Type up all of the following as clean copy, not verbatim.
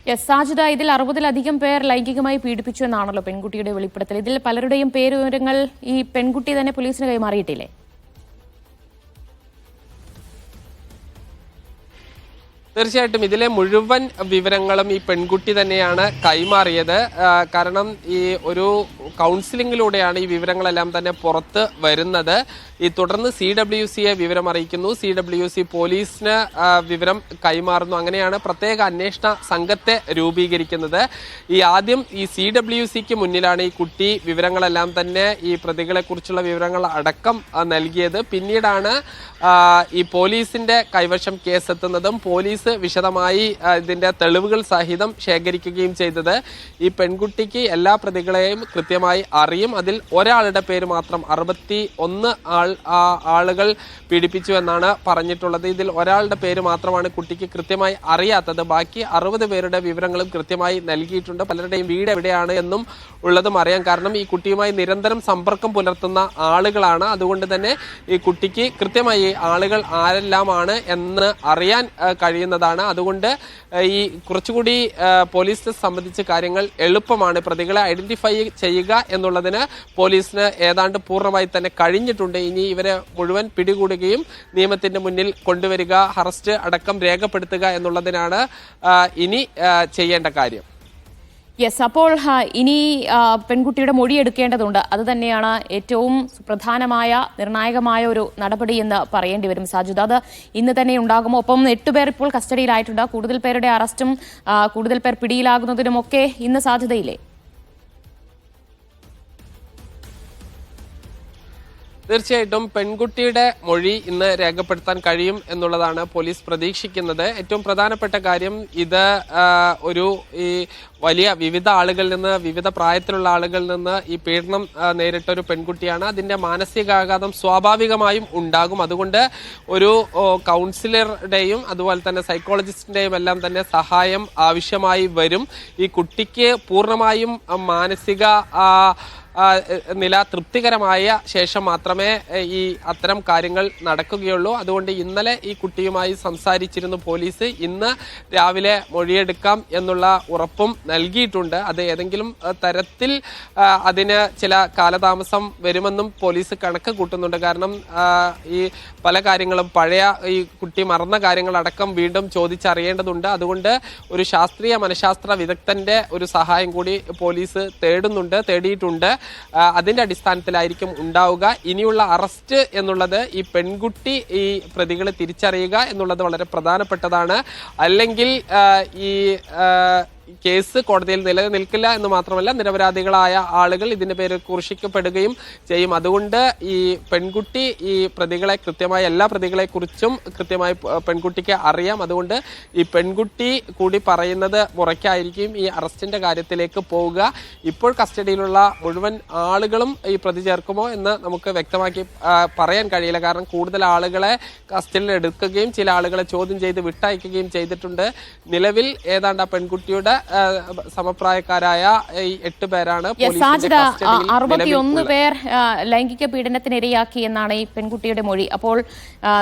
Yes Sajida, ഇതിൽ 60-ലധികം പേർ ലൈംഗികമായി പീഡിപ്പിച്ചു എന്നാണല്ലോ പെൺകുട്ടിയുടെ വെളിപ്പെടുത്തൽ. ഇതിൽ പലരുടെയും പേരുവിവരങ്ങൾ ഈ പെൺകുട്ടി തന്നെ പോലീസിന് കൈമാറിയിട്ടില്ലേ? തീർച്ചയായിട്ടും ഇതിലെ മുഴുവൻ വിവരങ്ങളും ഈ പെൺകുട്ടി തന്നെയാണ് കൈമാറിയത്. കാരണം ഈ ഒരു കൗൺസിലിങ്ങിലൂടെയാണ് ഈ വിവരങ്ങളെല്ലാം തന്നെ പുറത്ത് വരുന്നത്. ഈ തുടർന്ന് CWCയെ വിവരം അറിയിക്കുന്നു, CWC പോലീസിന് വിവരം കൈമാറുന്നു. അങ്ങനെയാണ് പ്രത്യേക അന്വേഷണ സംഘത്തെ രൂപീകരിക്കുന്നത്. ആദ്യം ഈ CWCക്ക് മുന്നിലാണ് ഈ കുട്ടി വിവരങ്ങളെല്ലാം തന്നെ ഈ പ്രതികളെ കുറിച്ചുള്ള വിവരങ്ങൾ അടക്കം നൽകിയത്. പിന്നീടാണ് ഈ പോലീസിന്റെ കൈവശം കേസെത്തുന്നതും പോലീസ് വിശദമായി ഇതിന്റെ തെളിവുകൾ സഹിതം ശേഖരിക്കുകയും ചെയ്തത്. ഈ പെൺകുട്ടിക്ക് എല്ലാ പ്രതികളെയും കൃത്യമായി അറിയും. അതിൽ ഒരാളുടെ പേര് മാത്രം 61 ആളുകൾ പീഡിപ്പിച്ചു എന്നാണ് പറഞ്ഞിട്ടുള്ളത്. ഇതിൽ ഒരാളുടെ പേര് മാത്രമാണ് കുട്ടിക്ക് കൃത്യമായി അറിയാത്തത്. ബാക്കി 60 പേരുടെ വിവരങ്ങളും കൃത്യമായി നൽകിയിട്ടുണ്ട്. പലരുടെയും വീട് എവിടെയാണ് എന്നും ഉള്ളതും അറിയാം. കാരണം ഈ കുട്ടിയുമായി നിരന്തരം സമ്പർക്കം പുലർത്തുന്ന ആളുകളാണ്. അതുകൊണ്ട് തന്നെ ഈ കുട്ടിക്ക് കൃത്യമായി ആളുകൾ ആരെല്ലാമാണ് എന്ന് അറിയാൻ കഴിയുന്നതാണ്. അതുകൊണ്ട് ഈ കുറച്ചുകൂടി പോലീസിനെ സംബന്ധിച്ച് കാര്യങ്ങൾ എളുപ്പമാണ്. പ്രതികളെ ഐഡന്റിഫൈ ചെയ്യുക എന്നുള്ളതിന് പോലീസിന് ഏതാണ്ട് പൂർണ്ണമായി തന്നെ കഴിഞ്ഞിട്ടുണ്ട്. ഇനി ഇവരെ മുഴുവൻ പിടികൂടുകയും നിയമത്തിന്റെ മുന്നിൽ കൊണ്ടുവരിക, അറസ്റ്റ് അടക്കം രേഖപ്പെടുത്തുക എന്നുള്ളതിനാണ് ഇനി ചെയ്യേണ്ട കാര്യം. യെസ്, അപ്പോൾ ഇനി പെൺകുട്ടിയുടെ മൊഴി എടുക്കേണ്ടതുണ്ട്. അത് തന്നെയാണ് ഏറ്റവും സുപ്രധാനമായ നിർണായകമായ ഒരു നടപടി എന്ന് പറയേണ്ടി വരും സാജിദ. അത് ഇന്ന് തന്നെ ഉണ്ടാകുമോ? ഒപ്പം 8 പേർ ഇപ്പോൾ കസ്റ്റഡിയിലായിട്ടുണ്ട്. കൂടുതൽ പേരുടെ അറസ്റ്റും കൂടുതൽ പേർ പിടിയിലാകുന്നതിനുമൊക്കെ ഇന്ന് സാധ്യതയില്ലേ? തീർച്ചയായിട്ടും പെൺകുട്ടിയുടെ മൊഴി ഇന്ന് രേഖപ്പെടുത്താൻ കഴിയും എന്നുള്ളതാണ് പോലീസ് പ്രതീക്ഷിക്കുന്നത്. ഏറ്റവും പ്രധാനപ്പെട്ട കാര്യം ഇത് ഈ വലിയ വിവിധ ആളുകളിൽ നിന്ന്, വിവിധ പ്രായത്തിലുള്ള ആളുകളിൽ നിന്ന് ഈ പീഡനം നേരിട്ട ഒരു പെൺകുട്ടിയാണ്. അതിന്റെ മാനസികാഘാതം സ്വാഭാവികമായും ഉണ്ടാകും. അതുകൊണ്ട് ഒരു കൗൺസിലറുടെയും അതുപോലെ തന്നെ സൈക്കോളജിസ്റ്റിന്റെയും എല്ലാം തന്നെ സഹായം ആവശ്യമായി വരും. ഈ കുട്ടിക്ക് പൂർണ്ണമായും മാനസിക നില തൃപ്തികരമായ ശേഷം മാത്രമേ ഈ അത്തരം കാര്യങ്ങൾ നടക്കുകയുള്ളൂ. അതുകൊണ്ട് ഇന്നലെ ഈ കുട്ടിയുമായി സംസാരിച്ചിരുന്നു പോലീസ്. ഇന്ന് രാവിലെ മൊഴിയെടുക്കാം എന്നുള്ള ഉറപ്പും നൽകിയിട്ടുണ്ട്. അത് ഏതെങ്കിലും തരത്തിൽ അതിന് ചില കാലതാമസം വരുമെന്നും പോലീസ് കണക്ക് കൂട്ടുന്നുണ്ട്. കാരണം ഈ പല കാര്യങ്ങളും പഴയ ഈ കുട്ടി മറന്ന കാര്യങ്ങളടക്കം വീണ്ടും ചോദിച്ചറിയേണ്ടതുണ്ട്. അതുകൊണ്ട് ഒരു ശാസ്ത്രീയ മനഃശാസ്ത്ര വിദഗ്ധന്റെ ഒരു സഹായം കൂടി പോലീസ് തേടിയിട്ടുണ്ട്. അതിന്റെ അടിസ്ഥാനത്തിലായിരിക്കും ഉണ്ടാവുക. ഇനിയുള്ള അറസ്റ്റ് എന്നുള്ളത് ഈ പെൺകുട്ടി ഈ പ്രതികളെ തിരിച്ചറിയുക എന്നുള്ളത് വളരെ പ്രധാനപ്പെട്ടതാണ്. അല്ലെങ്കിൽ ഈ കേസ് കോടതിയിൽ നിലനിൽക്കില്ല എന്ന് മാത്രമല്ല, നിരപരാധികളായ ആളുകൾ ഇതിന്റെ പേരിൽ കുറിക്കപ്പെടുകയും ചെയ്യും. അതുകൊണ്ട് ഈ പെൺകുട്ടി ഈ പ്രതികളെ കൃത്യമായി, എല്ലാ പ്രതികളെ കുറിച്ചും കൃത്യമായി പെൺകുട്ടിക്ക് അറിയാം. അതുകൊണ്ട് ഈ പെൺകുട്ടി കൂടി പറയുന്നത് മുറയ്ക്കായിരിക്കും ഈ അറസ്റ്റിന്റെ കാര്യത്തിലേക്ക് പോവുക. ഇപ്പോൾ കസ്റ്റഡിയിലുള്ള മുഴുവൻ ആളുകളും ഈ പ്രതി ചേർക്കുമോ എന്ന് നമുക്ക് വ്യക്തമാക്കി പറയാൻ കഴിയില്ല. കാരണം കൂടുതൽ ആളുകളെ കസ്റ്റഡിയിൽ എടുക്കുകയും ചില ആളുകളെ ചോദ്യം ചെയ്ത് വിട്ടയക്കുകയും ചെയ്തിട്ടുണ്ട്. നിലവിൽ ഏതാണ്ട് ആ പെൺകുട്ടിയുടെ സമപ്രായക്കാരായ ഈ 8 പേരാണ്. 61 പേർ ലൈംഗിക പീഡനത്തിനിരയാക്കി എന്നാണ് ഈ പെൺകുട്ടിയുടെ മൊഴി. അപ്പോൾ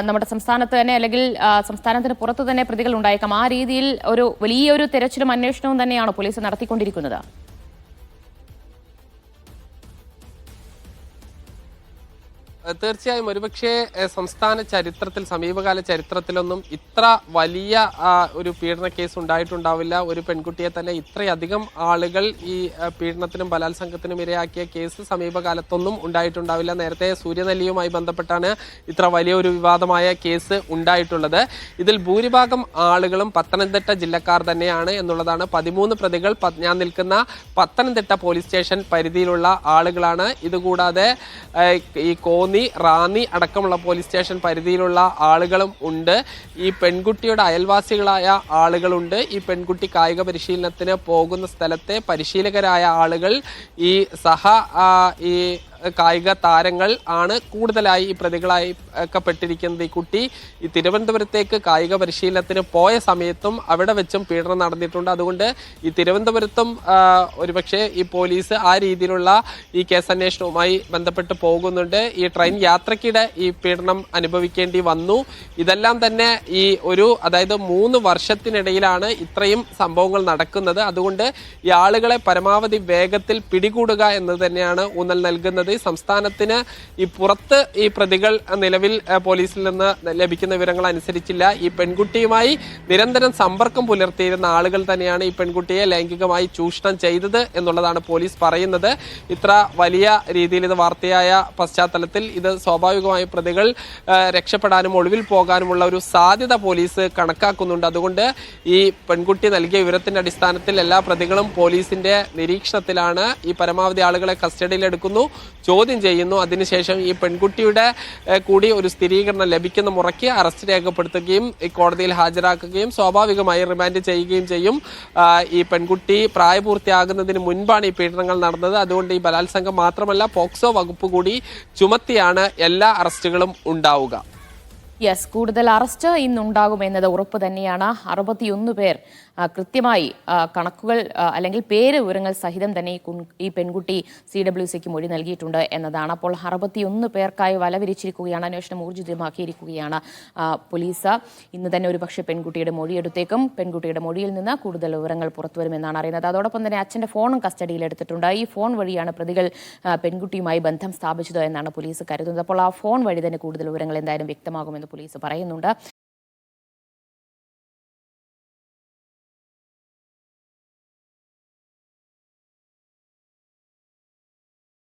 നമ്മുടെ സംസ്ഥാനത്ത് തന്നെ അല്ലെങ്കിൽ സംസ്ഥാനത്തിന് പുറത്ത് തന്നെ പ്രതികൾ ഉണ്ടായേക്കാം. ആ രീതിയിൽ ഒരു വലിയൊരു തെരച്ചിലും അന്വേഷണവും തന്നെയാണ് പോലീസ് നടത്തിക്കൊണ്ടിരിക്കുന്നത്. തീർച്ചയായും ഒരുപക്ഷെ സംസ്ഥാന ചരിത്രത്തിൽ, സമീപകാല ചരിത്രത്തിലൊന്നും ഇത്ര വലിയ ഒരു പീഡന കേസ് ഉണ്ടായിട്ടുണ്ടാവില്ല. ഒരു പെൺകുട്ടിയെ തന്നെ ഇത്രയധികം ആളുകൾ ഈ പീഡനത്തിനും ബലാത്സംഗത്തിനും ഇരയാക്കിയ കേസ് സമീപകാലത്തൊന്നും ഉണ്ടായിട്ടുണ്ടാവില്ല. നേരത്തെ സൂര്യനെല്ലിയുമായി ബന്ധപ്പെട്ടാണ് ഇത്ര വലിയൊരു വിവാദമായ കേസ് ഉണ്ടായിട്ടുള്ളത്. ഇതിൽ ഭൂരിഭാഗം ആളുകളും പത്തനംതിട്ട ജില്ലക്കാർ തന്നെയാണ് എന്നുള്ളതാണ്. 13 പ്രതികൾ ഞാൻ നിൽക്കുന്ന പത്തനംതിട്ട പോലീസ് സ്റ്റേഷൻ പരിധിയിലുള്ള ആളുകളാണ്. ഇതുകൂടാതെ ഈ കോന്നി, റാന്നി അടക്കമുള്ള പോലീസ് സ്റ്റേഷൻ പരിധിയിലുള്ള ആളുകളും ഉണ്ട്. ഈ പെൺകുട്ടിയുടെ അയൽവാസികളായ ആളുകളുണ്ട്. ഈ പെൺകുട്ടി കായിക പരിശീലനത്തിന് പോകുന്ന സ്ഥലത്തെ പരിശീലകരായ ആളുകൾ, ഈ കായിക താരങ്ങൾ ആണ് കൂടുതലായി ഈ പ്രതികളായി പെട്ടിരിക്കുന്നത്. ഈ കുട്ടി ഈ തിരുവനന്തപുരത്തേക്ക് കായിക പരിശീലനത്തിന് പോയ സമയത്തും അവിടെ വെച്ചും പീഡനം നടന്നിട്ടുണ്ട്. അതുകൊണ്ട് ഈ തിരുവനന്തപുരത്തും ഒരുപക്ഷെ ഈ പോലീസ് ആ രീതിയിലുള്ള ഈ കേസന്വേഷണവുമായി ബന്ധപ്പെട്ട് പോകുന്നുണ്ട്. ഈ ട്രെയിൻ യാത്രക്കിടെ ഈ പീഡനം അനുഭവിക്കേണ്ടി വന്നു. ഇതെല്ലാം തന്നെ ഈ അതായത് 3 വർഷത്തിനിടയിലാണ് ഇത്രയും സംഭവങ്ങൾ നടക്കുന്നത്. അതുകൊണ്ട് ഈ ആളുകളെ പരമാവധി വേഗത്തിൽ പിടികൂടുക എന്നത് തന്നെയാണ് ഊന്നൽ നൽകുന്നത്. സംസ്ഥാനത്തിന് ഈ പുറത്ത് ഈ പ്രതികൾ നിലവിൽ പോലീസിൽ നിന്ന് ലഭിക്കുന്ന വിവരങ്ങൾ അനുസരിച്ചില്ല. ഈ പെൺകുട്ടിയുമായി നിരന്തരം സമ്പർക്കം പുലർത്തിയിരുന്ന ആളുകൾ തന്നെയാണ് ഈ പെൺകുട്ടിയെ ലൈംഗികമായി ചൂഷണം ചെയ്തത് എന്നുള്ളതാണ് പോലീസ് പറയുന്നത്. ഇത്ര വലിയ രീതിയിൽ ഇത് വാർത്തയായ പശ്ചാത്തലത്തിൽ ഇത് സ്വാഭാവികമായി പ്രതികൾ രക്ഷപ്പെടാനും ഒളിവിൽ പോകാനുമുള്ള ഒരു സാധ്യത പോലീസ് കണക്കാക്കുന്നുണ്ട്. അതുകൊണ്ട് ഈ പെൺകുട്ടി നൽകിയ വിവരത്തിന്റെ അടിസ്ഥാനത്തിൽ എല്ലാ പ്രതികളും പോലീസിന്റെ നിരീക്ഷണത്തിലാണ്. ഈ പരമാവധി ആളുകളെ കസ്റ്റഡിയിലെടുക്കുന്നു, ചോദ്യം ചെയ്യുന്നു. അതിനുശേഷം ഈ പെൺകുട്ടിയുടെ കൂടി ഒരു സ്ഥിരീകരണം ലഭിക്കുന്ന മുറയ്ക്ക് അറസ്റ്റ് രേഖപ്പെടുത്തുകയും കോടതിയിൽ ഹാജരാക്കുകയും സ്വാഭാവികമായി റിമാൻഡ് ചെയ്യുകയും ചെയ്യും. ഈ പെൺകുട്ടി പ്രായപൂർത്തിയാകുന്നതിന് മുൻപാണ് ഈ പീഡനങ്ങൾ നടന്നത്. അതുകൊണ്ട് ഈ ബലാത്സംഗം മാത്രമല്ല പോക്സോ വകുപ്പ് കൂടി ചുമത്തിയാണ് എല്ലാ അറസ്റ്റുകളും ഉണ്ടാവുക. യെസ്, കൂടുതൽ അറസ്റ്റ് ഇന്നുണ്ടാകുമെന്നത് ഉറപ്പ് തന്നെയാണ്. 61 പേർ കൃത്യമായി കണക്കുകൾ അല്ലെങ്കിൽ പേര് വിവരങ്ങൾ സഹിതം തന്നെ ഈ പെൺകുട്ടി CWCക്ക് മൊഴി നൽകിയിട്ടുണ്ട് എന്നതാണ്. അപ്പോൾ 61 പേർക്കായി വല വിരിച്ചിരിക്കുകയാണ്, അന്വേഷണം ഊർജിതമാക്കിയിരിക്കുകയാണ് പോലീസ്. ഇന്ന് തന്നെ ഒരുപക്ഷെ പെൺകുട്ടിയുടെ മൊഴിയെടുത്തേക്കും. പെൺകുട്ടിയുടെ മൊഴിയിൽ നിന്ന് കൂടുതൽ വിവരങ്ങൾ പുറത്തുവരുമെന്നാണ് അറിയുന്നത്. അതോടൊപ്പം തന്നെ അച്ഛൻ്റെ ഫോണും കസ്റ്റഡിയിലെടുത്തിട്ടുണ്ട്. ഈ ഫോൺ വഴിയാണ് പ്രതികൾ പെൺകുട്ടിയുമായി ബന്ധം സ്ഥാപിച്ചത് എന്നാണ് പോലീസ് കരുതുന്നത്. അപ്പോൾ ആ ഫോൺ വഴി തന്നെ കൂടുതൽ വിവരങ്ങൾ എന്തായാലും വ്യക്തമാകുമെന്ന് പോലീസ് പറയുന്നുണ്ട്.